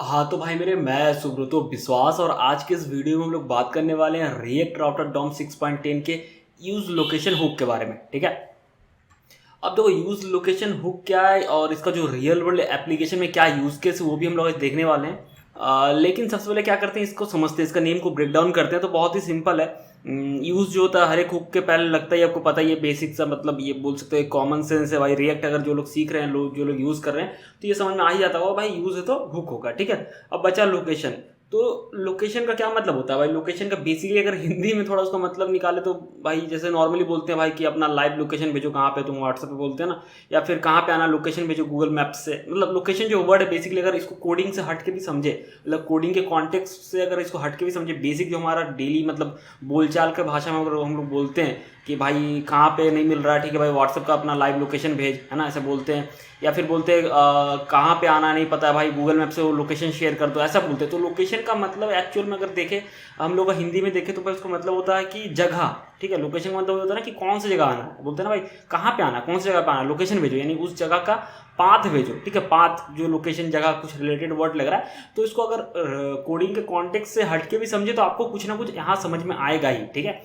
हाँ तो भाई मेरे, मैं सुब्रतो विश्वास और आज के इस वीडियो में हम लोग बात करने वाले हैं रिएक्ट राउटर डॉम 6.10 के यूज लोकेशन हुक के बारे में। ठीक है, अब देखो यूज लोकेशन हुक क्या है और इसका जो रियल वर्ल्ड एप्लीकेशन में क्या यूज केस है वो भी हम लोग आज देखने वाले हैं। लेकिन सबसे पहले क्या करते हैं, इसको समझते हैं, इसका नेम को ब्रेक डाउन करते हैं। तो बहुत ही सिंपल है। यूज जो होता है हर एक हुक के पहले लगता है, आपको पता ही है, बेसिक सा, मतलब ये बोल सकते हैं कॉमन सेंस है भाई। रिएक्ट अगर जो लोग सीख रहे हैं, जो लोग यूज कर रहे हैं, तो ये समझ में आ ही जाता होगा भाई, यूज है तो हुक होगा। ठीक है, अब बचा लोकेशन। तो लोकेशन का क्या मतलब होता है भाई? लोकेशन का बेसिकली अगर हिंदी में थोड़ा उसका मतलब निकाले तो भाई, जैसे नॉर्मली बोलते हैं भाई कि अपना लाइव लोकेशन भेजो, कहाँ पे तुम व्हाट्सएप पे बोलते हैं ना, या फिर कहाँ पे आना लोकेशन भेजो गूगल मैप्स से। मतलब लोकेशन जो वर्ड है बेसिकली, अगर इसको कोडिंग से हट के भी समझे, मतलब कोडिंग के कॉन्टेक्स्ट से अगर इसको हट के भी समझे, बेसिक जो हमारा डेली मतलब बोलचाल के भाषा में अगर हम लोग बोलते हैं कि भाई कहाँ पे नहीं मिल रहा है, ठीक है भाई व्हाट्सएप का अपना लाइव लोकेशन भेज, है ना, ऐसे बोलते हैं। या फिर बोलते हैं कहाँ पे आना नहीं पता है भाई, गूगल मैप से वो लोकेशन शेयर कर दो, ऐसा बोलते हैं। तो लोकेशन का मतलब एक्चुअल में अगर देखें, हम लोग हिंदी में देखें तो भाई उसका मतलब होता है कि जगह। ठीक है, लोकेशन का मतलब होता है ना कि कौन सी जगह आना है, बोलते हैं ना भाई कहाँ पे आना, कौन सी जगह पे आना, लोकेशन भेजो, यानी उस जगह का पाथ भेजो। ठीक है, पाथ जो लोकेशन जगह कुछ रिलेटेड वर्ड लग रहा है, तो इसको अगर कोडिंग के कॉन्टेक्स्ट से हट के भी समझे तो आपको कुछ ना कुछ यहाँ समझ में आएगा ही। ठीक है,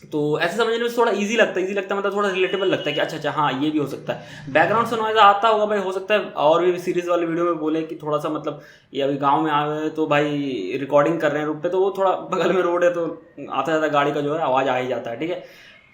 तो ऐसे समझने में थोड़ा इजी लगता है, मतलब थोड़ा रिलेटेबल लगता है कि अच्छा अच्छा हाँ ये भी हो सकता है। बैकग्राउंड से नॉइज आता होगा भाई, हो सकता है और भी सीरीज वाले वीडियो में बोले कि थोड़ा सा मतलब ये अभी गांव में आए हुए हैं तो भाई रिकॉर्डिंग कर रहे हैं रूप पे, तो वो थोड़ा बगल में रोड है तो आता जाता गाड़ी का जो है आवाज़ आ ही जाता है। ठीक है,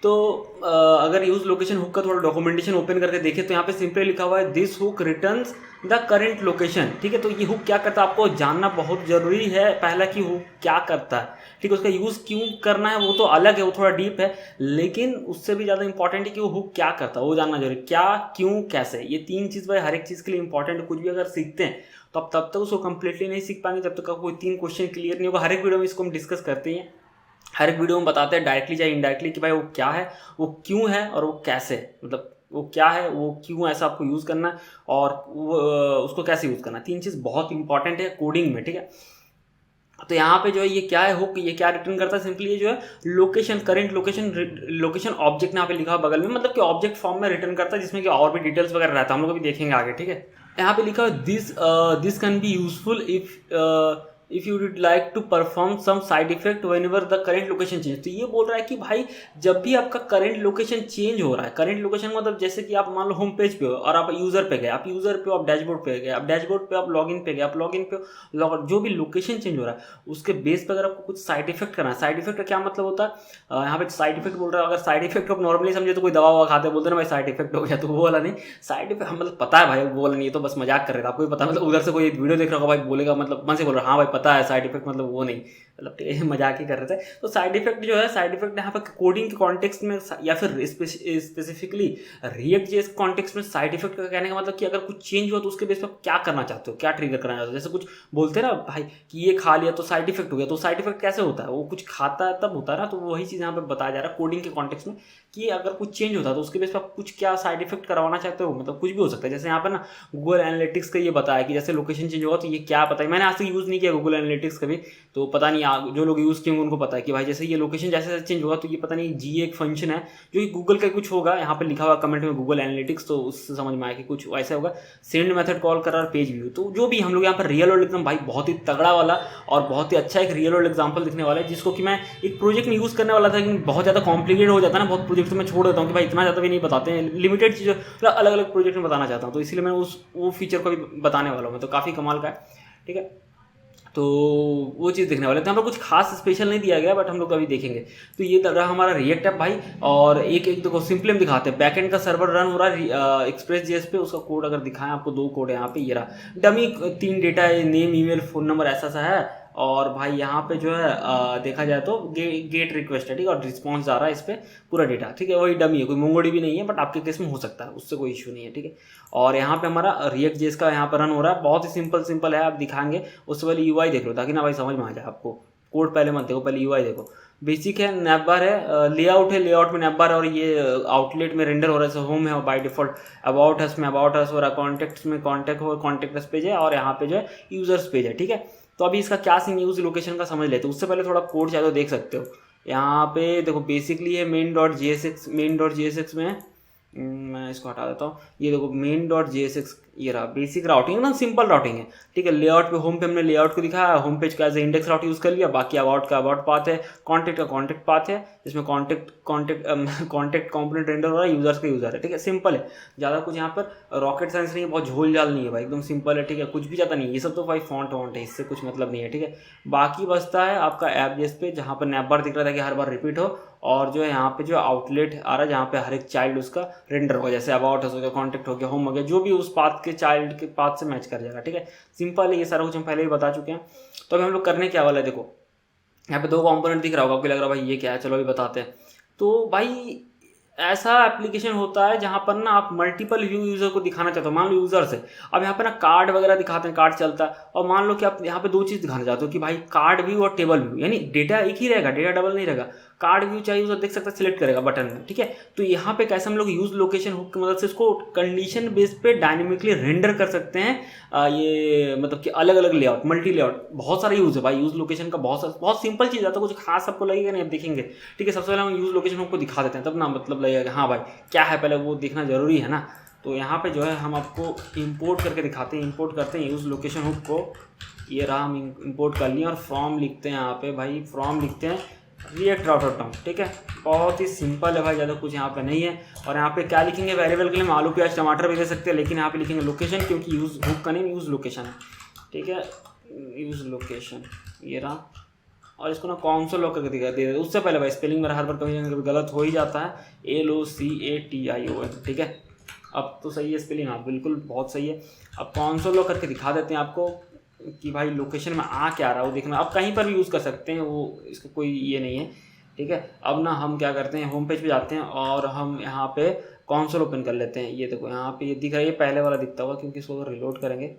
तो अगर यूज लोकेशन हुक का थोड़ा डॉक्यूमेंटेशन ओपन करके देखें तो यहाँ पे सिंपली लिखा हुआ है this hook returns the current location. ठीक है, तो ये हुक क्या करता है आपको जानना बहुत जरूरी है। पहला कि हुक क्या करता है, ठीक है, उसका यूज क्यों करना है वो तो अलग है, वो थोड़ा डीप है, लेकिन उससे भी ज़्यादा इंपॉर्टेंट है कि वो हुक क्या करता है वो जानना जरूरी। क्या, क्यों, कैसे, ये तीन चीज़ भाई हर एक चीज़ के लिए इंपॉर्टेंट है। कुछ भी अगर सीखते हैं तो आप तब तक उसको कंप्लीटली नहीं सीख पाएंगे जब तक कोई तीन क्वेश्चन क्लियर नहीं होगा। हर एक वीडियो में इसको हम डिस्कस करते हैं, हर एक वीडियो में बताते हैं डायरेक्टली चाहे इनडायरेक्टली कि भाई वो क्या है, वो क्यों है और वो कैसे है। मतलब वो क्या है, वो क्यों ऐसा आपको यूज़ करना है, और वो उसको कैसे यूज़ करना है। तीन चीज़ बहुत इंपॉर्टेंट है कोडिंग में। ठीक है, तो यहाँ पे जो है ये क्या है हुक, ये क्या रिटर्न करता है, सिंपली ये जो है location, current location, location object यहाँ पे लिखा हुआ बगल में, मतलब कि ऑब्जेक्ट फॉर्म में रिटर्न करता है, जिसमें कि और भी डिटेल्स वगैरह रहता है, हम लोग अभी देखेंगे आगे। ठीक है, यहाँ पे लिखा है this can be useful if you would like to perform some side effect whenever the current location change. तो ये बोल रहा है कि भाई जब भी आपका करंट लोकेशन चेंज हो रहा है, करंट लोकेशन मतलब जैसे कि आप मान लो होम पेज पे हो और आप यूजर पे गए, आप यूजर पे हो, आप डैशबोर्ड पे गए, आप डैशबोर्ड पे आप लॉगिन पे गए, आप लॉगिन पे लॉग आउट, जो भी लोकेशन चेंज हो रहा है उसके बेस पे अगर आपको कुछ साइड इफेक्ट करना है। साइड इफेक्ट का क्या मतलब होता है, यहाँ पे साइड इफेक्ट बोल रहा है। अगर साइड इफेक्ट आप नॉर्मली समझे तो कोई दवा ववा खाते बोलते ना भाई साइड इफेक्ट हो गया, तो वो वाला नहीं। साइड इफेक्ट हम मतलब पता है भाई, वो वाला नहीं, तो बस मजाक कर रहे थे, आपको भी पता, मतलब उधर से कोई वीडियो देख रहा होगा भाई बोलेगा, मतलब मन से बोल रहा है हाँ भाई पता है साइड इफेक्ट मतलब वो नहीं, मतलब मजाक ही कर रहे थे। तो साइड इफेक्ट जो है, साइड इफेक्ट यहाँ पर कोडिंग के कॉन्टेक्स्ट में या फिर स्पेसिफिकली रिएक्ट जेएस कॉन्टेक्स्ट में साइड इफेक्ट का कहने का मतलब कि अगर कुछ चेंज हुआ तो उसके बेस पर क्या करना चाहते हो, क्या ट्रिगर करना चाहते हो। जैसे कुछ बोलते हैं ना भाई कि ये खा लिया तो साइड इफेक्ट हो गया, तो साइड इफेक्ट कैसे होता है, वो कुछ खाता है तब होता है ना। तो वही चीज़ यहाँ पे बताया जा रहा है कोडिंग के कॉन्टेक्स्ट में कि अगर कुछ चेंज होता है तो उसके बेस पर आप कुछ क्या साइड इफेक्ट करवाना चाहते हो, मतलब कुछ भी हो सकता है। जैसे यहाँ पर ना गूगल एनालिटिक्स का ये बताया कि जैसे लोकेशन चेंज होगा तो ये क्या पता है, मैंने आज तक यूज़ नहीं किया गूगल एनालिटिक्स कभी, तो पता नहीं जो लोग यूज़ किए होंगे उनको पता है कि भाई जैसे ये लोकेशन जैसे जैसे चेंज होगा तो ये पता नहीं जी एक फंक्शन है जो कि गूगल का कुछ होगा, यहाँ पे लिखा हुआ कमेंट में गूगल एनालिटिक्स, तो उससे समझ में आया कि कुछ ऐसा होगा। सेंड मेथड कॉल कर और पेज व्यू, तो जो भी हम लोग यहाँ पर रियल वर्ल्ड एकदम भाई बहुत ही तगड़ा वाला और बहुत ही अच्छा एक रियल वर्ल्ड एग्जाम्पल दिखने वाला है, जिसको कि मैं एक प्रोजेक्ट में यूज़ करने वाला था, लेकिन बहुत ज़्यादा कॉम्प्लिकेटेड हो जाता है ना बहुत प्रोजेक्ट, तो मैं छोड़ देता हूँ कि भाई इतना ज़्यादा भी नहीं बताते हैं, लिमिटेड चीज़ अलग अलग प्रोजेक्ट में बताना चाहता हूँ, तो इसलिए मैं वो फीचर को भी बताने वाला हूँ मैं, तो काफ़ी कमाल का है। ठीक है, तो वो चीज़ देखने वाले थे। हम लोग कुछ खास स्पेशल नहीं दिया गया, बट हम लोग अभी देखेंगे। तो ये रहा हमारा रिएक्ट ऐप भाई, और एक एक देखो सिंपली हम दिखाते हैं। बैकएंड का सर्वर रन हो रहा है एक्सप्रेस जेएस पे, उसका कोड अगर दिखाएं आपको, दो कोड है यहाँ पे, ये रहा डमी, तीन डेटा है, नेम ईमेल फोन नंबर ऐसा सा है। और भाई यहाँ पे जो है देखा जाए तो गेट रिक्वेस्ट है, ठीक है, और रिस्पॉन्स आ रहा है इस पर पूरा डेटा। ठीक है, वही डमी है, कोई मोंगोडी भी नहीं है, बट आपके केस में हो सकता है, उससे कोई इशू नहीं है। ठीक है, और यहाँ पे हमारा रिएक्ट जेएस का यहाँ पर रन हो रहा है, बहुत ही सिंपल है, आप दिखाएंगे। उससे पहले यूआई देख लो ताकि ना भाई समझ में आ जाए आपको, कोड पहले मत देखो, पहले यूआई देखो। बेसिक है, नैपबार है, लेआउट है, लेआउट में नैपबार है, और ये आउटलेट में रेंडर हो रहा है, होम है बाय डिफॉल्ट, अबाउट हस में अबाउट हस हो रहा है, कॉन्टेक्ट्स में कॉन्टेक्ट हो, कॉन्टेक्ट पेज है, और यहाँ पे जो है यूजर्स पेज है। ठीक है, तो अभी इसका क्या सीन यूज लोकेशन का समझ लेते हैं, उससे पहले थोड़ा कोड चाहे तो देख सकते हो। यहाँ पे देखो बेसिकली है main.jsx में मैं इसको हटा देता हूँ। ये देखो मेन डॉट JSX, ये रहा बेसिक राउटिंग, ना सिंपल राउटिंग है, ठीक है। लेआउट पे होम पे हमने लेआउट को दिखाया, होम पेज का एज इंडेक्स राउट यूज़ कर लिया। बाकी अबाउट का अबाउट पाथ है, कॉन्टैक्ट का कॉन्टैक्ट पाथ है, जिसमें कॉन्टैक्ट कॉम्पोनेंट रेंडर हो रहा है, यूजर्स का यूज़र है, ठीक है। सिंपल है, ज़्यादा कुछ यहाँ पर रॉकेट साइंस नहीं है, बहुत झोल झाल नहीं है भाई, एकदम सिंपल है, ठीक है। कुछ भी ज़्यादा नहीं है, ये सब तो भाई फॉन्ट वॉन्ट है, इससे कुछ मतलब नहीं है, ठीक है। बाकी बचता है आपका ऐप जेस पे, जहाँ पर नैप बार दिख रहा था कि हर बार रिपीट हो, और जो है यहाँ पे जो आउटलेट आ रहा है जहाँ पे हर एक चाइल्ड उसका रेंडर होगा, जैसे अबाउट हो गया, कॉन्टैक्ट हो गया, होम हो गया, जो भी उस पाथ के चाइल्ड के पाथ से मैच कर जाएगा, ठीक है। सिंपल है, ये सारा कुछ हम पहले ही बता चुके हैं। तो अभी हम लोग करने क्या वाला है, देखो यहाँ पे 2 कंपोनेंट दिख रहा होगा, आपको लग रहा है भाई ये क्या है, चलो अभी बताते हैं। तो भाई ऐसा एप्लीकेशन होता है जहाँ पर ना आप मल्टीपल व्यू यूजर को दिखाना चाहते हो, मान लो यूजर्स है, अब यहाँ पे ना कार्ड वगैरह दिखाते हैं, कार्ड चलता है, और मान लो कि आप यहाँ पे 2 चीज़ दिखाना चाहते हो कि भाई कार्ड व्यू और टेबल व्यू, यानी डेटा एक ही रहेगा, डेटा डबल नहीं रहेगा। कार्ड व्यू चाहिए यूजर देख सकता है, सिलेक्ट करेगा बटन में, ठीक है। तो यहाँ पे कैसे हम लोग यूज लोकेशन हुक की मदद से इसको कंडीशन बेस पे डायनेमिकली रेंडर कर सकते हैं। ये मतलब कि अलग अलग लेआउट, मल्टी लेआउट, बहुत सारा यूज है भाई यूज लोकेशन का, बहुत सिंपल चीज़ है, तो कुछ खास आपको लगेगा नहीं, अब देखेंगे, ठीक है। सबसे पहले हम यूज लोकेशन हुक को दिखा देते हैं, तब ना मतलब लगेगा हाँ भाई क्या है, पहले वो देखना जरूरी है ना। तो यहाँ पे जो है हम आपको इंपोर्ट करके दिखाते हैं, इंपोर्ट करते हैं यूज लोकेशन हुक को, ये रहा, हम इंपोर्ट कर लिए, और फ्रॉम लिखते हैं यहाँ पे भाई, फ्रॉम लिखते हैं रिएक्ट राउटर टर्म, ठीक है। बहुत ही सिंपल है भाई, ज़्यादा कुछ यहाँ पे नहीं है। और यहाँ पे क्या लिखेंगे, वेरिएबल के लिए हम आलू प्याज टमाटर भी दे सकते हैं, लेकिन यहाँ पे लिखेंगे लोकेशन, क्योंकि यूज हुक का नेम यूज लोकेशन है, ठीक है। यूज लोकेशन ये रहा, और इसको ना कॉन्सोल लॉक करके दिखा दे। उससे पहले भाई स्पेलिंग मेरा हर बार कभी गलत हो ही जाता है, LOCATION, ठीक है। अब तो सही है स्पेलिंग, हाँ बिल्कुल बहुत सही है। अब कॉन्सोल लॉक करके दिखा देते हैं आपको कि भाई लोकेशन में आ क्या रहा है वो देखना। आप कहीं पर भी यूज़ कर सकते हैं, वो इसका कोई ये नहीं है, ठीक है। अब ना हम क्या करते हैं, होम पेज पे जाते हैं और हम यहाँ पे कॉन्सोल ओपन कर लेते हैं। ये देखो यहाँ पे ये दिख रहा है, ये पहले वाला दिखता होगा, क्योंकि इसको अगर रिलोड करेंगे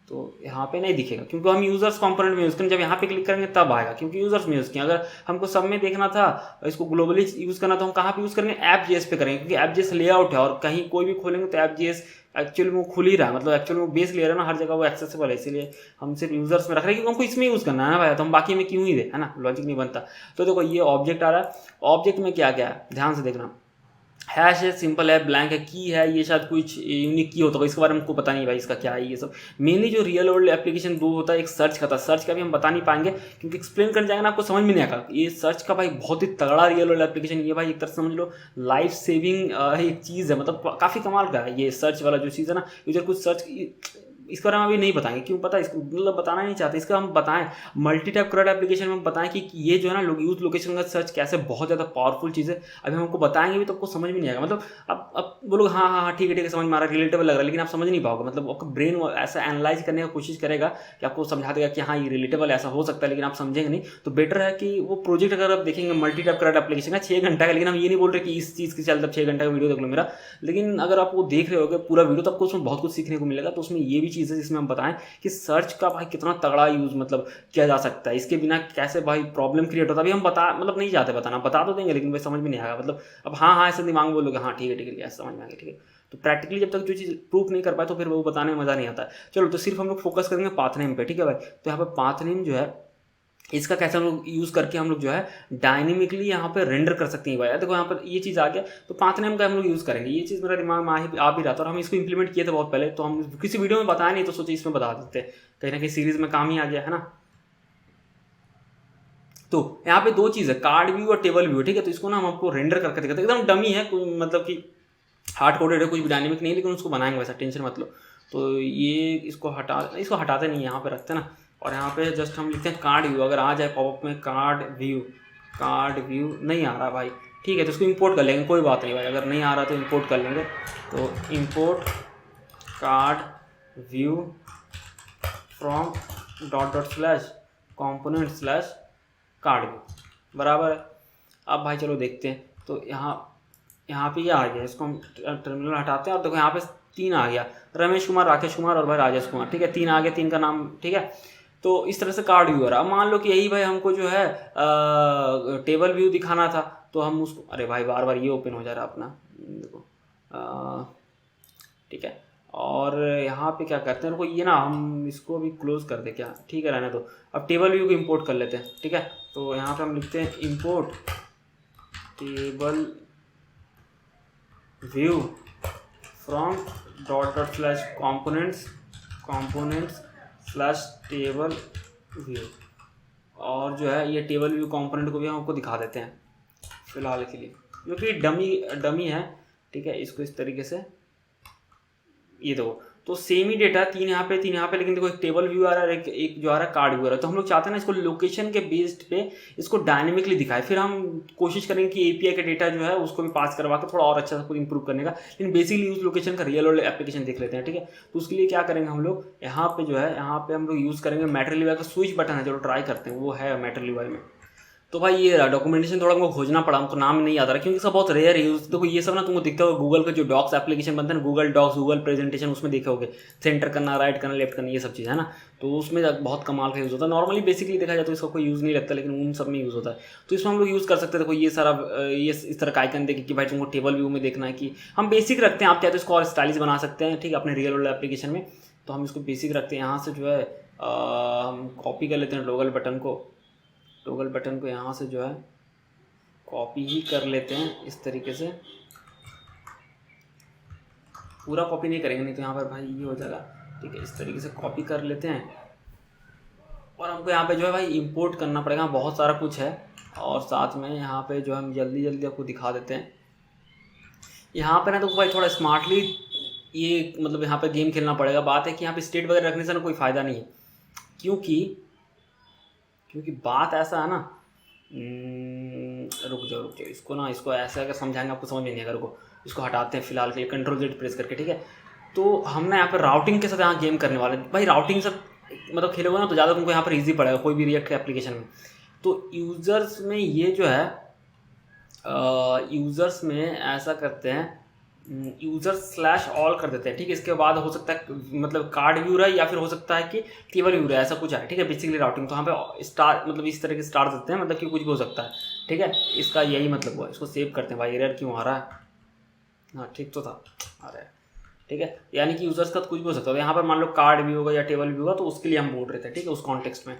तो यहाँ पे नहीं दिखेगा, क्योंकि हम यूजर्स कंपोनेंट में यूज़ करें, जब यहाँ पे क्लिक करेंगे तब आएगा, क्योंकि यूजर्स में यूज़ किया। अगर हमको सब में देखना था, इसको ग्लोबली यूज़ करना, तो हम कहाँ पे यूज़ करेंगे, ऐप जेएस पे करेंगे, क्योंकि ऐप जेएस लेआउट है, और कहीं कोई भी खोलेंगे तो ऐप जेएस एक्चुअली वो खुल ही रहा है, मतलब एक्चुअली वो बेस ले रहा है ना, हर जगह वो एक्सेसिबल है, इसलिए हम सिर्फ यूजर्स में रख रहे हैं, क्योंकि हमको इसमें यूज़ करना है ना भाई, तो हम बाकी में क्यों ही दे, है ना, लॉजिक नहीं बनता। तो देखो ये ऑब्जेक्ट आ रहा है, ऑब्जेक्ट में क्या क्या है ध्यान से देखना, हैश है, सिंपल है, ब्लैंक है, की है, ये शायद कुछ यूनिक की होता है, इसके बारे में हमको पता नहीं भाई इसका क्या है ये सब। मेनली जो रियल वर्ल्ड एप्लीकेशन 2 होता है, एक सर्च का था, सर्च का भी हम बता नहीं पाएंगे, क्योंकि एक्सप्लेन करने जाएंगे ना आपको समझ में नहीं आएगा। ये सर्च का भाई बहुत ही तगड़ा रियल वर्ल्ड एप्लीकेशन, ये भाई एक तरह से समझ लो लाइफ सेविंग एक चीज़ है, मतलब काफ़ी कमाल का है ये सर्च वाला जो चीज़ है ना। यूजर कुछ सर्च, इसके बारे में अभी नहीं बताएंगे, क्यों पता है, इसको मतलब बताना नहीं चाहते, इसका हम बताएं मल्टी टैप क्रेड एप्लीकेशन में हम बताएं कि ये जो है ना लोग यूज लोकेशन का सर्च कैसे बहुत ज़्यादा पावरफुल चीज़ है। अभी हम आपको बताएंगे भी तो आपको समझ में नहीं आएगा, मतलब अब बोलो हाँ हाँ हाँ ठीक है समझ में आ रहा है, रिलेटेबल लग रहा है, लेकिन आप समझ नहीं पाओगे, मतलब आपका ब्रेन ऐसा एनालाइज करने की कोशिश करेगा कि आपको समझा देगा कि हाँ ये रिलेटेबल ऐसा हो सकता है, लेकिन आप समझेंगे नहीं। तो बेटर है कि वो प्रोजेक्ट अगर आप देखेंगे मल्टी टैप क्रेड एप्लीकेशन का 6 घंटा का, लेकिन हम ये नहीं बोल रहे कि इस चीज़ के चलते 6 घंटा का वीडियो देख लो मेरा, लेकिन अगर आप वो देख रहे होगे पूरा वीडियो तो आपको उसमें बहुत कुछ सीखने को मिलेगा। तो उसमें ये भी चीज़ है जिसमें हम बताएं कि सर्च का भाई कितना तगड़ा यूज मतलब किया जा सकता है, इसके बिना कैसे भाई प्रॉब्लम क्रिएट होता है। अभी हम बता मतलब नहीं चाहते बताना, बता तो देंगे लेकिन भाई समझ में नहीं आएगा, मतलब अब हाँ हाँ ऐसे दिमाग में बोलोगे हाँ ठीक है ऐसे समझ में आएगा, ठीक है। तो प्रैक्टिकली जब तक जो चीज़ प्रूफ नहीं कर पाए तो फिर वो बताने में मज़ा नहीं आता है। चलो तो सिर्फ हम लोग फोकस करेंगे पाथ नेम पे, ठीक है भाई। तो यहाँ पे पाथ नेम जो है इसका कैसे हम लोग यूज़ करके हम लोग जो है डायनेमिकली यहाँ पे रेंडर कर सकते हैं भाई। देखो यहाँ पर ये चीज़ आ गया, तो पाथ नेम का हम लोग यूज़ करेंगे, ये चीज़ मेरा दिमाग में आ भी रहा था, और हम इसको इंप्लीमेंट किए थे बहुत पहले, तो हम किसी वीडियो में बताया नहीं तो सोचे इसमें बता देते हैं, कहीं ना कहीं सीरीज में काम ही आ गया है ना। तो यहाँ पे 2 चीज़ है, कार्ड व्यू और टेबल व्यू, ठीक है। तो इसको ना हम आपको रेंडर करके दिखाते हैं, एकदम डमी है, मतलब कि हार्ड कोडेड है, कुछ भी डायनेमिक नहीं, लेकिन उसको बनाएंगे वैसा, टेंशन मत लो। तो ये इसको हटाते नहीं, यहाँ पे रखते हैं ना, और यहाँ पे जस्ट हम लिखते हैं कार्ड व्यू। अगर आ जाए पॉपअप में कार्ड व्यू नहीं आ रहा भाई, ठीक है, तो इसको इंपोर्ट कर लेंगे, कोई बात नहीं भाई, अगर नहीं आ रहा तो इंपोर्ट कर लेंगे। तो import card view from ./component/ card view बराबर है। अब भाई चलो देखते हैं, तो यहाँ पे ये आ गया, इसको हम टर्मिनल हटाते हैं, और देखो यहाँ पे 3 आ गया, रमेश कुमार, राकेश कुमार और भाई राजेश कुमार, ठीक है, 3 आ गया, 3 का नाम, ठीक है। तो इस तरह से कार्ड व्यू हो रहा है। अब मान लो कि यही भाई हमको जो है टेबल व्यू दिखाना था, तो हम उसको, अरे भाई बार बार ये ओपन हो जा रहा है अपना, देखो ठीक है। और यहाँ पे क्या करते हैं, रुको ये ना हम इसको भी क्लोज कर दे क्या, ठीक है रहने दो। अब टेबल व्यू को इंपोर्ट कर लेते हैं, ठीक है। तो यहाँ पे हम लिखते हैं import table view from dot dot slash components slash table view. और जो है ये टेबल व्यू कंपोनेंट को भी हम आपको दिखा देते हैं फिलहाल के लिए, क्योंकि डमी है, ठीक है। इसको इस तरीके से ये देखो, तो सेम ही डेटा 3 यहाँ पे 3 यहाँ पे, लेकिन देखो एक टेबल व्यू आ रहा है, एक जो आ रहा है कार्ड व्यू आ रहा है। तो हम लोग चाहते हैं ना इसको लोकेशन के बेस्ड पे इसको डायनेमिकली दिखाए। फिर हम कोशिश करेंगे कि एपीआई का डेटा जो है उसको भी पास करवा के थोड़ा और अच्छा सा कुछ इंप्रूव करने का। लेकिन बेसिकली यूज लोकेशन का रियल वर्ल्ड एप्लीकेशन देख लेते हैं, ठीक है। तो उसके लिए क्या करेंगे हम लोग, यहाँ पे जो है यहाँ पे हम लोग यूज़ करेंगे मैटेरियल यूआई का स्विच बटन है, चलो ट्राई करते हैं, वो है मैटेरियल यूआई में। तो भाई ये डॉक्यूमेंटेशन थोड़ा हमको खोजना पड़ा, हमको नाम नहीं याद आ रहा क्योंकि इसका बहुत रेयर यूज। देखो ये सब ना तुमको दिखता होगा गूगल का जो डॉक्स एप्लीकेशन बनता है ना, गूगल डॉक्स, गूगल प्रेजेंटेशन, उसमें देखे होगे सेंटर करना, राइट करना, लेफ्ट करना, ये सब चीज़ है ना। तो उसमें बहुत कमाल का यूज़ होता है। नॉर्मली बेसिकली देखा जाए तो इसका कोई यूज़ नहीं लगता, लेकिन उन सब में यूज़ होता है। तो इसमें हम लोग यूज़ कर सकते हैं। देखो ये सारा ये इस तरह का आइकन देखे कि भाई तुमको टेबल व्यू में देखना है, कि हम बेसिक रखते हैं, आप चाहे तो इसको और स्टाइलिश बना सकते हैं, ठीक है, अपने रियल वर्ल्ड एप्लीकेशन में। तो हम इसको बेसिक रखते हैं। यहाँ से जो है हम कॉपी कर लेते हैं टॉगल बटन को यहाँ से जो है कॉपी ही कर लेते हैं इस तरीके से। पूरा कॉपी नहीं करेंगे, नहीं तो यहाँ पर भाई ये हो जाएगा, ठीक है। इस तरीके से कॉपी कर लेते हैं और हमको यहाँ पे जो है भाई इंपोर्ट करना पड़ेगा, बहुत सारा कुछ है। और साथ में यहाँ पे जो हम जल्दी आपको दिखा देते हैं। यहाँ पे ना तो भाई थोड़ा स्मार्टली ये मतलब यहाँ पे गेम खेलना पड़ेगा। बात है कि यहाँ पे स्टेट वगैरह रखने से ना कोई फ़ायदा नहीं है, क्योंकि बात ऐसा है ना, रुक जाओ इसको ऐसे अगर समझाएंगे आपको समझ में नहीं आएगा। रुको, इसको हटाते हैं फिलहाल के लिए, Ctrl+Z प्रेस करके, ठीक है। तो हम ना यहाँ पर राउटिंग के साथ यहाँ गेम करने वाले हैं भाई। राउटिंग सब मतलब खेलोगे ना तो ज़्यादा तुमको यहाँ पर ईजी पड़ेगा कोई भी रिएक्ट एप्लीकेशन में। तो यूज़र्स में ये जो है यूज़र्स में ऐसा करते हैं, यूज़र/ऑल कर देते हैं, ठीक है। इसके बाद हो सकता है मतलब कार्ड व्यू रहा है, या फिर हो सकता है कि टेबल व्यू रहा है, ऐसा कुछ है, ठीक है। बेसिकली राउटिंग तो यहाँ पे स्टार मतलब इस तरह के स्टार देते हैं, मतलब कि कुछ भी हो सकता है, ठीक है। इसका यही मतलब हुआ। इसको सेव करते हैं भाई, एरर क्यों आ रहा है, हाँ ठीक तो था, आ रहा है, ठीक है। यानी कि यूज़र्स का तो कुछ भी हो सकता है। यहाँ पर मान लो कार्ड व्यू होगा या टेबल व्यू होगा, तो उसके लिए हम बोल रहे थे, ठीक है, उस कॉन्टेक्स्ट में।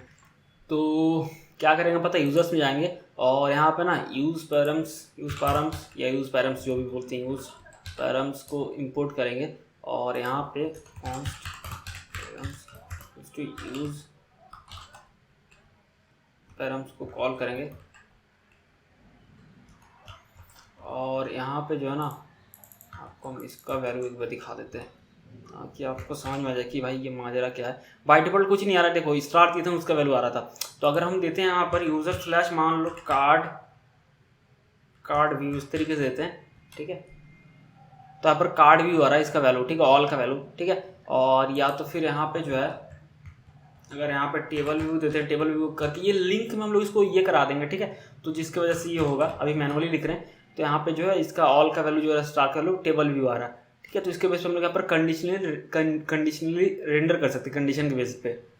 तो क्या करेंगे पता है, यूज़र्स में जाएंगे और यहाँ पे ना यूज़ पैरम्स या यूज़ पैरम्स जो भी बोलते हैं, यूज़ पैरम्स को इंपोर्ट करेंगे और यहाँ पे यूज़ पैरम्स को कॉल करेंगे। और यहाँ पे जो है ना आपको हम इसका वैल्यू एक बार दिखा देते हैं ताकि आपको समझ में आ जाए कि भाई ये माजरा क्या है। बाय डिफॉल्ट कुछ नहीं आ रहा, देखो स्टार दिए थे उसका वैल्यू आ रहा था। तो अगर हम देते हैं यहाँ पर यूज़र/ मान लो कार्ड व्यू, इस तरीके से देते हैं, ठीक है। तो यहाँ पर कार्ड व्यू आ रहा है, इसका वैल्यू, ठीक है, ऑल का वैल्यू, ठीक है। और या तो फिर यहाँ पे जो है अगर यहाँ पे टेबल व्यू देते हैं, टेबल व्यू करके ये लिंक में हम लोग इसको ये करा देंगे, ठीक है। तो जिसकी वजह से ये होगा, अभी मैनुअली लिख रहे हैं, तो यहाँ पे जो है इसका ऑल का वैल्यू जो है स्टार का वैल्यू टेबल व्यू आ रहा है, ठीक है। तो इसके बेस पे हम लोग यहाँ पर कंडीशनली रेंडर कर सकते हैं, कंडीशन के बेस पे।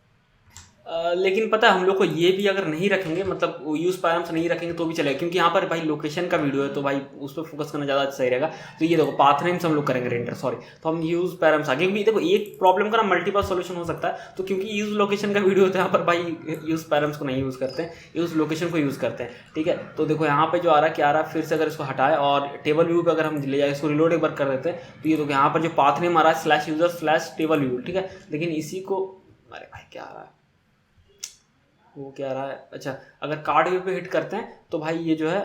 लेकिन पता है हम लोग को ये भी अगर नहीं रखेंगे, मतलब यूज़ पैरम्स नहीं रखेंगे तो भी चलेगा, क्योंकि यहाँ पर भाई लोकेशन का वीडियो है तो भाई उस पर फोकस करना ज़्यादा सही रहेगा। तो ये देखो पाथ नेम्स हम लोग करेंगे रेंडर, सॉरी, तो हम यूज़ पैरम्स आगे भी। देखो एक प्रॉब्लम का ना मल्टीपल सोल्यूशन हो सकता है, तो क्योंकि यूज़ लोकेशन का वीडियो होता है यहाँ पर भाई यूज़ पैरम्स को नहीं यूज़ करते हैं, यूज़ लोकेशन को यूज़ करते हैं, ठीक है। तो देखो यहाँ पर जो आ रहा है क्या आ रहा है, फिर से अगर इसको हटाए और टेबल व्यू पर अगर हम ले जाए, इसको रिलोड एक बार कर देते हैं, तो ये देखो यहाँ पर जो पाथ नेम आ रहा है /user/टेबल व्यू, ठीक है। लेकिन इसी को, अरे भाई क्या आ रहा है, वो क्या रहा है, अच्छा अगर कार्ड व्यू पे हिट करते हैं तो भाई ये जो है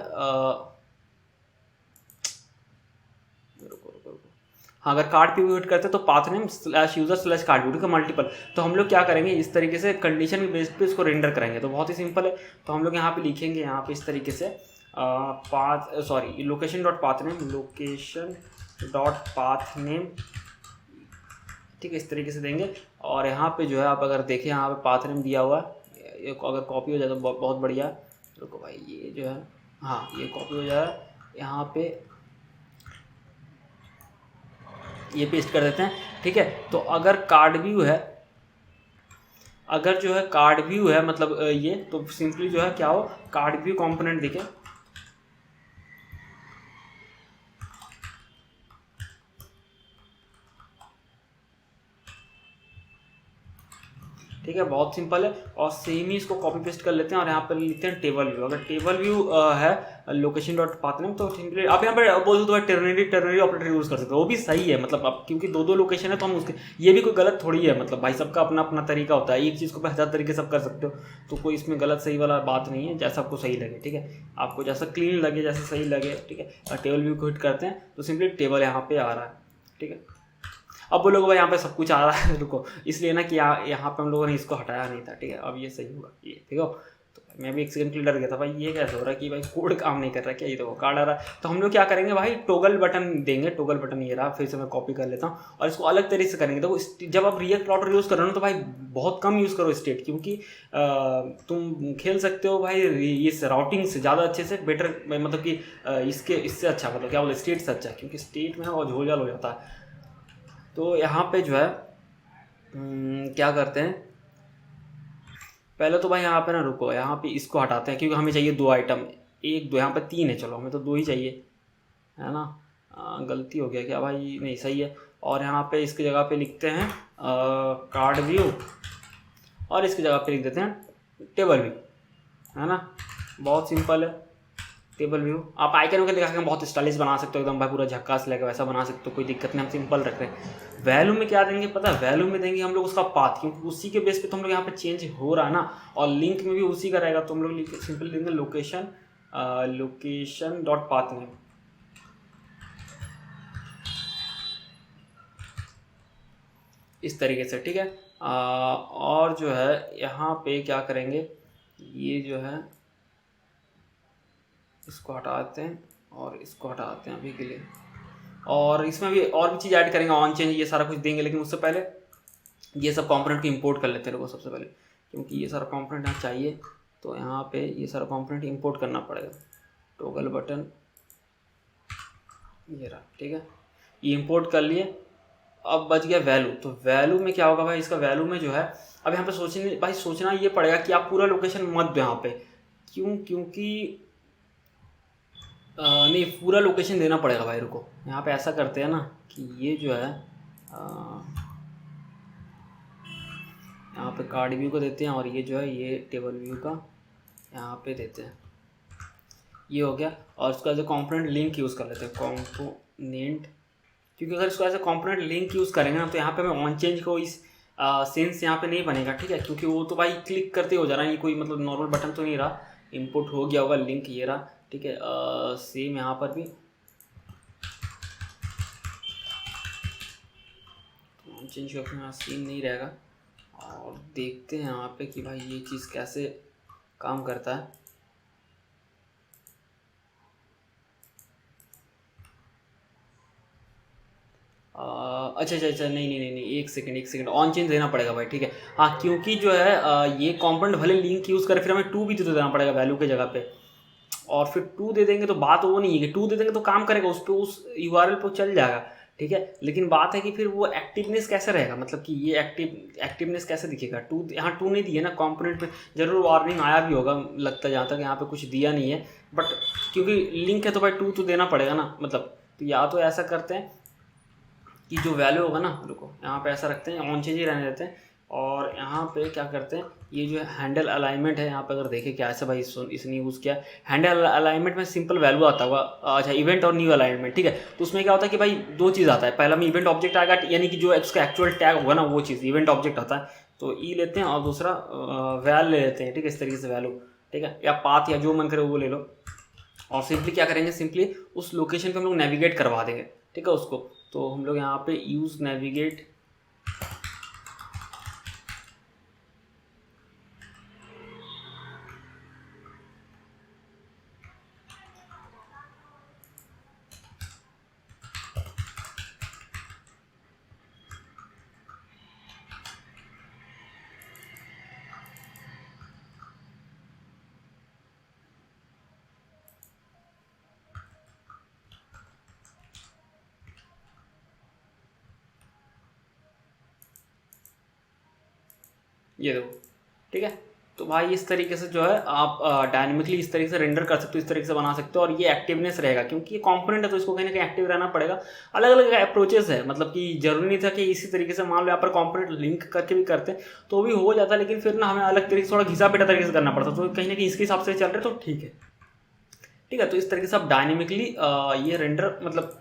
हाँ, अगर कार्ड पे भी हिट करते हैं तो पाथ नेम /user/कार्ड व्यू का मल्टीपल। तो हम लोग क्या करेंगे, इस तरीके से कंडीशन के बेस पे इसको रेंडर करेंगे। तो बहुत ही सिंपल है। तो हम लोग यहाँ पे लिखेंगे, यहाँ पे इस तरीके से लोकेशन.पाथ नेम, ठीक है, इस तरीके से देंगे। और यहाँ पे जो है आप अगर देखें, यहाँ पे पाथ नेम दिया हुआ है, अगर कॉपी हो जाए तो बहुत बढ़िया। रुको भाई ये जो है, हाँ ये कॉपी हो जाए, यहाँ पे ये पेस्ट कर देते हैं, ठीक है। तो अगर कार्ड व्यू है, अगर जो है कार्ड व्यू है मतलब ये, तो सिंपली जो है क्या हो, कार्ड व्यू कंपोनेंट दिखे, ठीक है, बहुत सिंपल है। और सेम ही इसको कॉपी पेस्ट कर लेते हैं और यहाँ पर लिखते हैं टेबल व्यू। अगर टेबल व्यू है लोकेशन डॉट पाथ नेम, तो सिंपली आप यहाँ पर बोल दो टर्नरी ऑपरेटर यूज़ कर सकते हो, वो भी सही है। मतलब अब क्योंकि दो लोकेशन है तो हम उसके, ये भी कोई गलत थोड़ी है। मतलब भाई सबका अपना अपना तरीका होता है, एक चीज़ को 1000 तरीके से आप कर सकते हो, तो कोई इसमें गलत सही वाला बात नहीं है। जैसा आपको सही लगे, ठीक है, आपको जैसा क्लीन लगे, जैसा सही लगे, ठीक है। टेबल व्यू को हिट करते हैं तो सिंपली टेबल यहाँ पे आ रहा है, ठीक है। अब बोलोगे भाई यहाँ पे सब कुछ आ रहा है, रुको, इसलिए ना कि यहाँ पे हम लोगों ने इसको हटाया नहीं था, ठीक है। अब ये सही होगा, ये देखो। तो मैं भी एक सेकंड के लिए डर गया था भाई, ये कैसे हो रहा है कि भाई कोड काम नहीं कर रहा, क्या ये देखो कार्ड आ रहा है। तो हम लोग क्या करेंगे भाई, टोगल बटन देंगे। टोगल बटन ये रहा, फिर से मैं कॉपी कर लेता हूँ और इसको अलग तरीके से करेंगे। देखो जब आप रिएक्ट राउटर यूज़ कर रहे हो ना, तो भाई बहुत कम यूज़ करो स्टेट, क्योंकि तुम खेल सकते हो भाई इस राउटिंग से ज़्यादा अच्छे से, बेटर, मतलब कि इससे अच्छा, मतलब क्या बोले, स्टेट से अच्छा, क्योंकि स्टेट में ना बहुत झोल झाल हो जाता है। तो यहाँ पे जो है क्या करते हैं, पहले तो भाई यहाँ पे ना रुको, यहाँ पे इसको हटाते हैं क्योंकि हमें चाहिए 2 आइटम, 1 2, यहाँ पे 3 है, चलो हमें तो 2 ही चाहिए, है ना। गलती हो गया क्या भाई, नहीं सही है। और यहाँ पे इसकी जगह पे लिखते हैं कार्ड व्यू, और इसकी जगह पे लिख देते हैं टेबल व्यू, है ना। बहुत सिंपल है टेबल व्यू। आप आइकन वगैरह दिखा के बहुत स्टाइलिश बना सकते हो, एकदम भाई पूरा झक्कास लगे वैसा बना सकते हो, कोई दिक्कत नहीं। हम सिंपल रख रहे हैं। वैल्यू में क्या देंगे पता है, वैल्यू में देंगे हम लोग उसका पाथ, क्योंकि उसी के बेस पे तो हम लोग यहाँ पे चेंज हो रहा है ना, और लिंक में भी उसी का रहेगा। तो हम लोग सिंपल देंगे लोकेशन डॉट पाथ नेम, इस तरीके से, ठीक है। और जो है यहाँ पे क्या करेंगे, ये जो है इसको हटाते हैं और इसको हटाते हैं अभी के लिए। और इसमें भी और भी चीज़ ऐड करेंगे, ऑन चेंज, ये सारा कुछ देंगे। लेकिन उससे पहले ये सब कंपोनेंट को इंपोर्ट कर लेते हैं लोगों सबसे पहले, क्योंकि ये सारा कंपोनेंट यहाँ चाहिए। तो यहाँ पे ये सारा कंपोनेंट इंपोर्ट करना पड़ेगा। टॉगल बटन ये रहा, ठीक है, ये इंपोर्ट कर लिए। अब बच गया वैल्यू। तो वैल्यू में क्या होगा भाई, इसका वैल्यू में जो है अब यहाँ पे सोचना ये पड़ेगा कि आप पूरा लोकेशन मत दो यहाँ पे। क्यों, क्योंकि नहीं, पूरा लोकेशन देना पड़ेगा भाई। रुको, यहाँ पे ऐसा करते हैं ना कि ये जो है यहाँ पे कार्ड व्यू को देते हैं, और ये जो है ये टेबल व्यू का यहाँ पे देते हैं। ये हो गया। और इसको as a component link use कर लेते हैं, कॉम्पोनेंट, क्योंकि अगर इसको as a component link use करेंगे ना, तो यहाँ पे हमें ऑन चेंज को इस सेंस यहाँ पे नहीं बनेगा, ठीक है। क्योंकि वो तो भाई क्लिक करते हो जा रहा है, ये कोई मतलब नॉर्मल बटन तो नहीं रहा। इनपुट हो गया होगा लिंक, ये रहा, ठीक है। सेम यहाँ पर भी ऑन चेंज का अपना सीन नहीं रहेगा। और देखते हैं यहाँ पे कि भाई ये चीज़ कैसे काम करता है। अच्छा, नहीं, एक सेकंड, ऑन चेंज देना पड़ेगा भाई, ठीक है। हाँ, क्योंकि जो है ये कंपोनेंट भले लिंक यूज़ करें, फिर हमें 2 भी तो देना पड़ेगा वैल्यू की जगह पे। और फिर 2 दे देंगे तो बात वो नहीं है कि 2 दे देंगे तो काम करेगा, उस पर, उस URL पर चल जाएगा, ठीक है। लेकिन बात है कि फिर वो एक्टिवनेस कैसे रहेगा, मतलब कि ये एक्टिवनेस कैसे दिखेगा। 2 यहाँ 2 नहीं दिए ना कंपोनेंट में, जरूर वार्निंग आया भी होगा लगता है, जहाँ तक यहाँ पे कुछ दिया नहीं है। बट क्योंकि लिंक है तो भाई 2 तो देना पड़ेगा ना, मतलब। तो या तो ऐसा करते हैं कि जो वैल्यू होगा ना, रुको यहाँ पे ऐसा रखते हैं, ऑन चेंज ही रहने देते हैं। और यहाँ पे क्या करते हैं, ये जो हैंडल अलाइनमेंट है, यहाँ पे अगर देखें क्या ऐसा भाई इसने यूज़ किया। हैंडल अलाइनमेंट में सिंपल वैल्यू आता होगा, अच्छा, इवेंट और न्यू अलाइनमेंट, ठीक है। तो उसमें क्या होता है कि भाई 2 चीज़ आता है। पहला में इवेंट ऑब्जेक्ट आएगा, यानी कि जो उसका एक्चुअल टैग होगा ना, वो चीज़ इवेंट ऑब्जेक्ट आता है। तो ई लेते हैं, और दूसरा वैल ले लेते हैं, ठीक है, इस तरीके से वैल्यू, ठीक है, या पाथ या जो मन करे वो ले लो। और सिंपली क्या करेंगे, सिंपली उस लोकेशन पे हम लोग नेविगेट करवा देंगे, ठीक है, उसको। तो हम लोग यहाँ पे यूज़ नेविगेट, ये देखो, ठीक है। तो भाई इस तरीके से जो है आप डायनेमिकली इस तरीके से रेंडर कर सकते हो, इस तरीके से बना सकते हो, और ये एक्टिवनेस रहेगा क्योंकि ये कंपोनेंट है तो इसको कहीं ना कहीं एक्टिव रहना पड़ेगा। अलग अलग अप्रोचेस है, मतलब कि जरूरी नहीं था कि इसी तरीके से मान लो यहाँ पर कंपोनेंट लिंक करके भी करते तो भी हो जाता, लेकिन फिर ना हमें अलग तरीके से थोड़ा घिसा पिटा तरीके से करना पड़ता, तो कहीं ना कहीं इसके हिसाब से चल रहे तो ठीक है। ठीक है, तो इस तरीके से आप डायनेमिकली ये रेंडर मतलब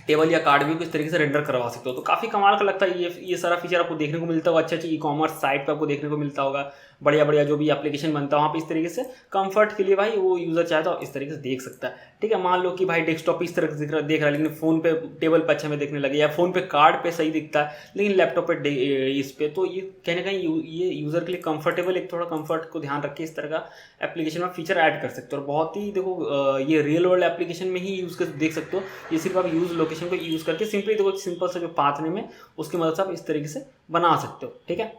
टेबल या कार्ड व्यू को इस तरीके से रेंडर करवा सकते हो। तो काफ़ी कमाल का लगता है ये सारा फीचर आपको देखने को मिलता होगा। अच्छा ई कॉमर्स साइट पे आपको देखने को मिलता होगा, बढ़िया बढ़िया जो भी एप्लीकेशन बनता है वहाँ पे इस तरीके से कंफर्ट के लिए भाई वो यूज़र चाहे तो इस तरीके से देख सकता है। ठीक है, मान लो कि भाई डेस्कटॉप पे इस तरह से देख रहा है लेकिन फ़ोन पे टेबल पे अच्छा में देखने लगे, या फ़ोन पे कार्ड पे सही दिखता है लेकिन लैपटॉप पे इस पे, तो ये कहीं ना कहीं ये यूज़र के लिए कंफर्टेबल, एक थोड़ा कंफर्ट को ध्यान रख के इस तरह का एप्लीकेशन में फीचर ऐड कर सकते हो। और बहुत ही देखो ये रियल वर्ल्ड एप्लीकेशन में ही यूज़ कर देख सकते हो। ये सिर्फ आप यूज़ लोकेशन को यूज़ करके सिंपली देखो सिंपल सा जो पाथ नेम है उसकी मदद से आप इस तरीके से बना सकते हो। ठीक है,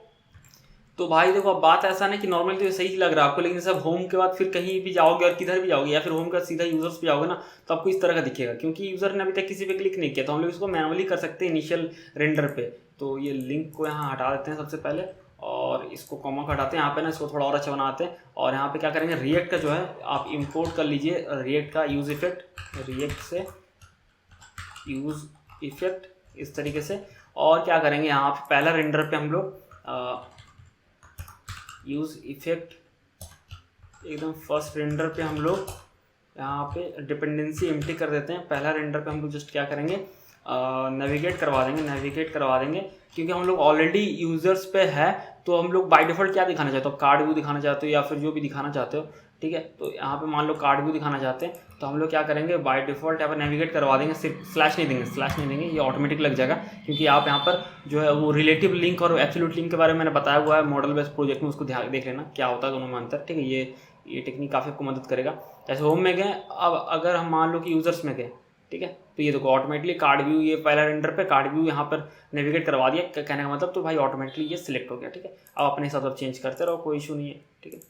तो भाई देखो अब बात ऐसा नहीं कि नॉर्मली तो सही लग रहा है आपको, लेकिन जैसे होम के बाद फिर कहीं भी जाओगे और किधर भी जाओगे या फिर होम के बाद सीधा यूजर्स पे जाओगे ना तो आपको इस तरह का दिखेगा, क्योंकि यूजर ने अभी तक किसी पे क्लिक नहीं किया। तो हम लोग इसको मैनुअली कर सकते हैं इनिशियल रेंडर पे। तो ये लिंक को यहाँ हटा देते हैं सबसे पहले, और इसको कॉमा को हटाते हैं यहाँ पे ना, इसको थोड़ा और अच्छा बनाते हैं। और यहाँ पे क्या करेंगे, रिएक्ट का जो है आप इम्पोर्ट कर लीजिए, रिएक्ट का यूज इफेक्ट, रिएक्ट से यूज इफेक्ट इस तरीके से। और क्या करेंगे यहाँ पे पहला रेंडर पे हम लोग यूज इफेक्ट एकदम फर्स्ट रेंडर पे हम लोग यहाँ पे डिपेंडेंसी एम्प्टी कर देते हैं। पहला रेंडर पे हम लोग जस्ट क्या करेंगे, नेविगेट करवा देंगे क्योंकि हम लोग ऑलरेडी यूजर्स पे है। तो हम लोग बाय डिफॉल्ट क्या दिखाना चाहते हो, कार्ड व्यू दिखाना चाहते हो या फिर जो भी दिखाना चाहते हो। ठीक है, तो यहाँ पे मान लो कार्ड व्यू दिखाना चाहते हैं तो हम लोग क्या करेंगे, बाय डिफॉल्ट यहाँ पर नेविगेट करवा देंगे, सिर्फ स्लैश नहीं देंगे, ये ऑटोमेटिक लग जाएगा क्योंकि आप यहाँ पर जो है वो रिलेटिव लिंक और एब्सोल्यूट लिंक के बारे में मैंने बताया हुआ है मॉडल बेस्ड प्रोजेक्ट में, उसको ध्यान देख लेना क्या होता है दोनों में अंतर। ठीक है, ये टेक्निक काफ़ी आपको मदद करेगा। जैसे होम में गए, अब अगर हम मान लो कि यूजर्स में गए, ठीक है, तो ये देखो ऑटोमेटिकली कार्ड व्यू, ये पहला रेंडर पे कार्ड व्यू यहाँ पर नेविगेट करवा दिया, कहने का मतलब तो भाई ऑटोमेटिकली ये सिलेक्ट हो गया। ठीक है, अब अपने हिसाब से चेंज करते रहो, कोई इशू नहीं है। ठीक है,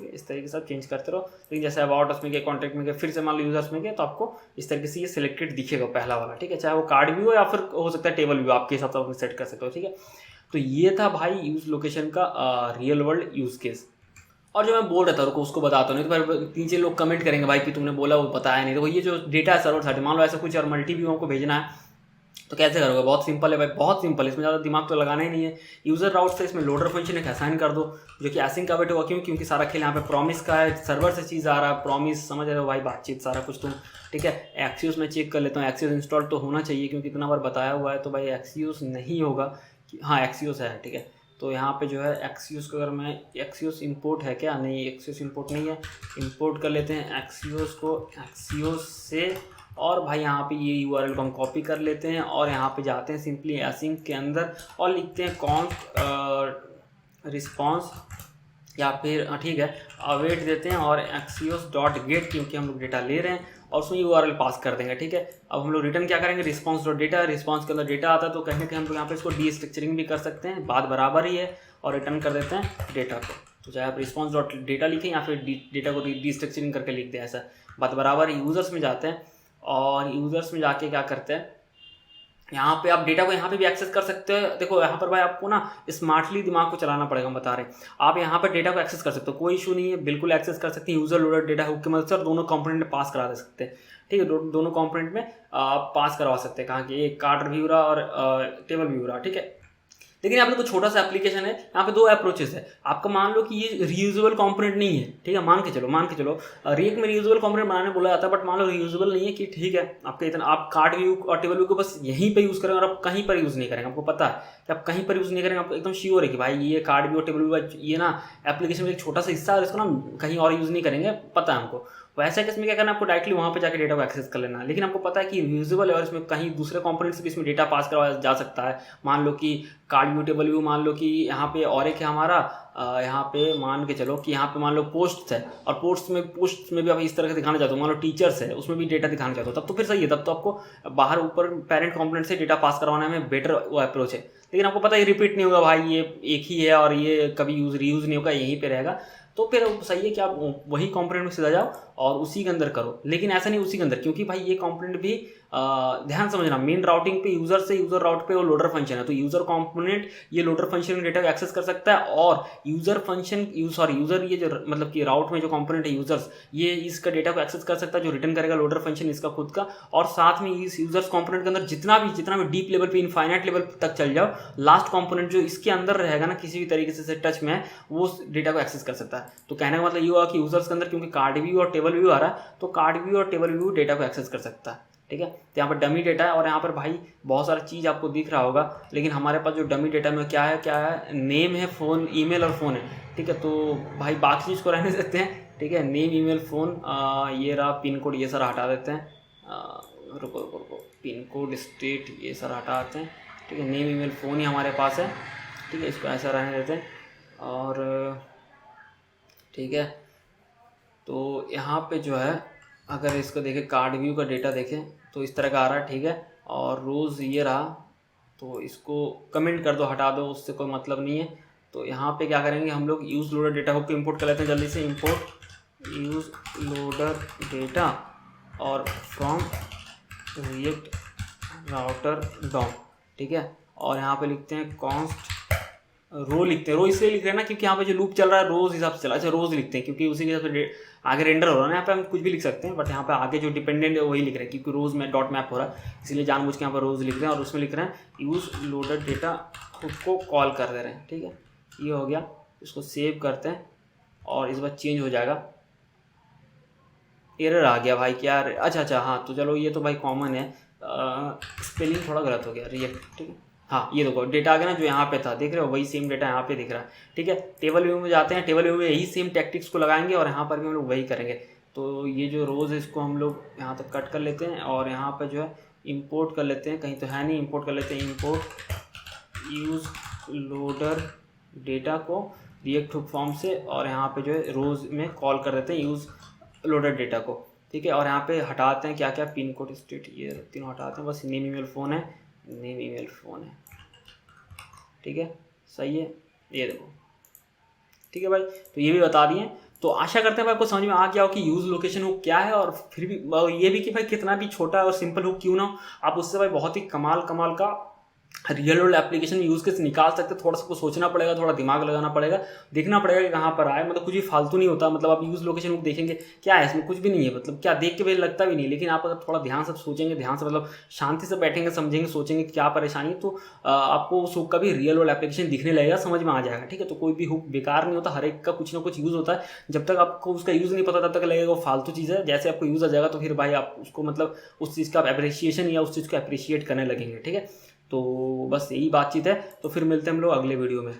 इस तरीके से आप चेंज करते रहो। लेकिन जैसे अबाउट उसमें गए, कॉन्टैक्ट में गए, फिर से मान लो यूजर्स में गए तो आपको इस तरीके से ये सिलेक्टेड दिखेगा पहला वाला। ठीक है, चाहे वो कार्ड व्यू हो या फिर हो सकता है टेबल व्यू, आपके हिसाब से आप सेट कर सकते हो। ठीक है, तो ये था भाई यूज लोकेशन का रियल वर्ल्ड यूज केस। और जो मैं बोल रहा था रुको उसको बताता हूँ, नहीं तो नीचे लोग कमेंट करेंगे भाई कि तुमने बोला वो बताया नहीं। तो ये जो डेटा है सर्वर साइड, मान लो ऐसा कुछ और मल्टी व्यू हमको भेजना है तो कैसे करोगे, बहुत सिंपल है भाई, बहुत सिंपल है, इसमें ज़्यादा दिमाग तो लगाना ही नहीं है। यूजर राउट से इसमें लोडर फंक्शन एक असाइन कर दो जो कि एसिंक कवर्ट होगा, क्योंकि सारा खेल यहाँ पे प्रॉमिस का है, सर्वर से चीज़ आ रहा है, प्रॉमिस समझ रहे हो भाई, बातचीत सारा कुछ तुम। ठीक है, एक्सियोस में चेक कर लेता हूँ, एक्सियोस इंस्टॉल तो होना चाहिए क्योंकि इतना बार बताया हुआ है। तो भाई एक्सियोस नहीं होगा, हाँ एक्सियोस है। ठीक है, तो यहाँ पे जो है एक्सियोस को अगर मैं, एक्सियोस इंपोर्ट है क्या, नहीं एक्सियोस इंपोर्ट नहीं है, इंपोर्ट कर लेते हैं एक्सियोस को एक्सियोस से। और भाई यहाँ पे ये यूआरएल को हम कॉपी कर लेते हैं और यहाँ पे जाते हैं सिंपली एसिंक के अंदर और लिखते हैं कॉन्स्ट रिस्पॉन्स, या फिर ठीक है अवेट देते हैं और एक्सियोस डॉट गेट, क्योंकि हम लोग डेटा ले रहे हैं और उसमें यूआरएल पास कर देंगे। ठीक है, अब हम लोग रिटर्न क्या करेंगे, रिस्पॉन्स डॉट डेटा, रिस्पॉन्स के अंदर डेटा आता है तो कहीं ना कहीं हम लोग यहाँ पे इसको डी स्ट्रक्चरिंग भी कर सकते हैं, बात बराबर ही है, और रिटर्न कर देते हैं डेटा को। तो चाहे आप रिस्पॉन्स डॉट डेटा लिखें या फिर डेटा को डी स्ट्रक्चरिंग करके लिख दें, ऐसा बात बराबर। यूजर्स में जाते हैं और यूजर्स में जाके क्या करते हैं, यहाँ पे आप डेटा को यहाँ पे भी एक्सेस कर सकते हो। देखो यहाँ पर भाई आपको ना स्मार्टली दिमाग को चलाना पड़ेगा, हम बता रहे हैं। आप यहाँ पर डेटा को एक्सेस कर सकते हो, कोई इशू नहीं है, बिल्कुल एक्सेस कर सकते हैं यूजर लोडर डेटा हुक की मदद से, और दोनों कंपोनेंट में पास करा दे सकते हैं। ठीक है, दोनों कंपोनेंट में आप पास करवा सकते हैं, कहाँ कि एक कार्ड व्यू रहा और टेबल व्यू रहा। ठीक है, लेकिन यहाँ पे कुछ छोटा सा एप्लीकेशन है, यहाँ पे दो अप्रोचेस है। आपका मान लो कि ये रीयूजेबल कंपोनेंट नहीं है, ठीक है, मान के चलो रिएक्ट में रीयूजेबल कंपोनेंट बनाने बोला जाता है, बट मान लो रीयूजेबल नहीं है कि ठीक है आपके इतना, आप कार्ड व्यू और टेबल व्यू को बस यहीं पे यूज़ करेंगे और आप कहीं पर यूज़ नहीं करेंगे, आपको पता है कि आप कहीं पर यूज़ नहीं करेंगे, आपको एकदम श्योर है कि भाई ये कार्ड व्यू और टेबल व्यू ये ना एप्लीकेशन में एक छोटा सा हिस्सा है, इसको ना कहीं और यूज़ नहीं करेंगे, पता है हमको। वैसे केस में क्या करना है, आपको डायरेक्टली वहाँ पे जाकर डेटा को एक्सेस कर लेना है। लेकिन आपको पता है कि यूजेबल है और इसमें कहीं दूसरे कंपोनेंट से भी इसमें डेटा पास करवाया जा सकता है। मान लो कि कार्ड व्यू टेबल व्यू, मान लो कि यहाँ पे और एक है हमारा, यहाँ पे मान के चलो कि यहाँ पे मान लो पोस्ट है, और पोस्ट में भी आप इस तरह से दिखाना चाहते हो, मान लो टीचर्स है उसमें भी डेटा दिखाना चाहते हो, तब तो फिर सही है, तब तो आपको बाहर ऊपर पेरेंट कंपोनेंट से डेटा पास करवाने में बेटर वो अप्रोच है। लेकिन आपको पता है रिपीट नहीं होगा भाई, ये एक ही है और ये कभी रीयूज़ नहीं होगा, यहीं पर रहेगा, तो फिर सही है कि आप वही कंपोनेंट में सीधा जाओ और उसी के अंदर करो, लेकिन ऐसा नहीं उसी के अंदर, क्योंकि भाई ये कंपोनेंट भी ध्यान समझना, मेन राउटिंग पे यूजर से यूजर राउट पे वो लोडर फंक्शन है, तो यूजर कंपोनेंट ये लोडर फंक्शन डेटा को एक्सेस कर सकता है, और यूजर फंक्शन यूजर ये जो मतलब कि राउट में जो कंपोनेंट है यूजर्स, ये इसका डेटा को एक्सेस कर सकता है, जो रिटर्न करेगा लोडर फंक्शन इसका खुद का। और साथ में इस यूजर्स कंपोनेंट के अंदर जितना भी डीप लेवल पे इनफाइनाइट लेवल तक चल जाओ, लास्ट कंपोनेंट जो इसके अंदर रहेगा ना किसी भी तरीके से टच में है, वो डेटा को एक्सेस कर सकता है। तो कहने का मतलब ये हुआ कि यूजर्स के अंदर क्योंकि कार्ड व्यू और टेबल व्यू आ रहा है, तो कार्ड व्यू और टेबल व्यू डेटा को एक्सेस कर सकता है, ठीक है। तो यहाँ पर डमी डेटा है, और यहाँ पर भाई बहुत सारा चीज़ आपको दिख रहा होगा, लेकिन हमारे पास जो डमी डेटा में क्या है, नेम है, फ़ोन, ईमेल और फ़ोन है, ठीक है। तो भाई बाकी चीज़ को रहने देते हैं, ठीक है। नेम, ईमेल, फ़ोन, ये रहा, पिन कोड ये सारा हटा देते हैं, रुको पिन कोड, स्टेट ये सारा हटा देते हैं, ठीक है। नेम, ईमेल, फ़ोन ही हमारे पास है, ठीक है, इसको ऐसा रहने देते हैं। और ठीक है, तो यहाँ पे जो है अगर इसको देखें, कार्ड व्यू का डेटा देखें तो इस तरह का आ रहा है, ठीक है। और रोज़ ये रहा, तो इसको कमेंट कर दो, हटा दो, उससे कोई मतलब नहीं है। तो यहाँ पे क्या करेंगे हम लोग, यूज़ लोडर डेटा हुक को इंपोर्ट कर लेते हैं जल्दी से, इंपोर्ट यूज़ लोडर डेटा और फ्रॉम रिएक्ट राउटर डॉम, ठीक है। और यहाँ पे लिखते हैं कॉन्स्ट रो, लिखते हैं रो इसलिए लिख रहे हैं ना क्योंकि यहाँ पे जो लूप चल रहा है रोज हिसाब से चला, अच्छा रोज लिखते हैं क्योंकि उसी के हिसाब से आगे रेंडर हो रहा है ना, यहाँ पे हम कुछ भी लिख सकते हैं, बट यहाँ पे आगे जो डिपेंडेंट है वही लिख रहे हैं क्योंकि रोज में डॉट मैप हो रहा है, इसलिए जानबूझ के यहाँ पर रोज लिख रहे हैं। और उसमें लिख रहे हैं यूज़ लोडर डेटा खुद को कॉल कर दे रहे हैं, ठीक है। ये हो गया, इसको सेव करते हैं और इस बार चेंज हो जाएगा। एरर आ गया भाई, क्या, अच्छा हाँ, तो चलो ये तो भाई कॉमन है, स्पेलिंग थोड़ा गलत हो गया, रिएक्ट, ठीक है। हाँ, ये देखो डेटा आ गया ना जो यहाँ पे था, देख रहे हो, वही सेम डेटा यहाँ पे दिख रहा है, ठीक है। टेबल व्यू में जाते हैं, टेबल व्यू में यही सेम टैक्टिक्स को लगाएंगे और यहाँ पर भी हम लोग वही करेंगे। तो ये जो रोज़ है इसको हम लोग यहाँ तक कट कर लेते हैं और यहाँ पर जो है इंपोर्ट कर लेते हैं, कहीं तो है नहीं, इंपोर्ट कर लेते हैं, इंपोर्ट यूज़ लोडर डेटा को रिएक्ट हुक फॉर्म से, और यहाँ पे जो है रोज़ में कॉल कर देते हैं यूज़ लोडर डेटा को, ठीक है। और यहाँ पे हटाते हैं क्या क्या, पिन कोड, स्टेट, ये तीनों हटाते हैं, बस नेम, ईमेल, फ़ोन है, नेम, ईमेल, फ़ोन है, ठीक है, सही है, ये देखो, ठीक है भाई। तो ये भी बता दिए, तो आशा करते हैं भाई आपको समझ में आ गया हो कि यूज़ लोकेशन हुक क्या है, और फिर भी ये भी कि भाई कितना भी छोटा और सिंपल हुक क्यों ना हो, आप उससे भाई बहुत ही कमाल का रियल वर्ल्ड एप्लीकेशन में यूज़ केस निकाल सकते हैं। थोड़ा सा कुछ सोचना पड़ेगा, थोड़ा दिमाग लगाना पड़ेगा, देखना पड़ेगा कि कहाँ पर आए, मतलब कुछ भी फालतू नहीं होता। मतलब आप यूज़ लोकेशन हुक देखेंगे, क्या है इसमें, कुछ भी नहीं है, मतलब क्या देख के भी लगता भी नहीं, लेकिन आप अगर थोड़ा ध्यान से सोचेंगे, ध्यान से मतलब शांति से बैठेंगे, समझेंगे, सोचेंगे क्या परेशानी है, तो आपको उस हुक का भी रियल वर्ल्ड एप्लीकेशन दिखने लगेगा, समझ में आ जाएगा, ठीक है। तो कोई भी हुक बेकार नहीं होता, हर एक का कुछ ना कुछ यूज़ होता है। जब तक आपको उसका यूज़ नहीं पता तब तक लगेगा वो फालतू चीज़ है, जैसे आपको यूज़ आ जाएगा तो फिर भाई आप उसको मतलब उस चीज़ का एप्रिसिएशन या उस चीज़ को अप्रिशिएट करने लगेंगे, ठीक है। तो बस यही बातचीत है, तो फिर मिलते हैं हम लोग अगले वीडियो में।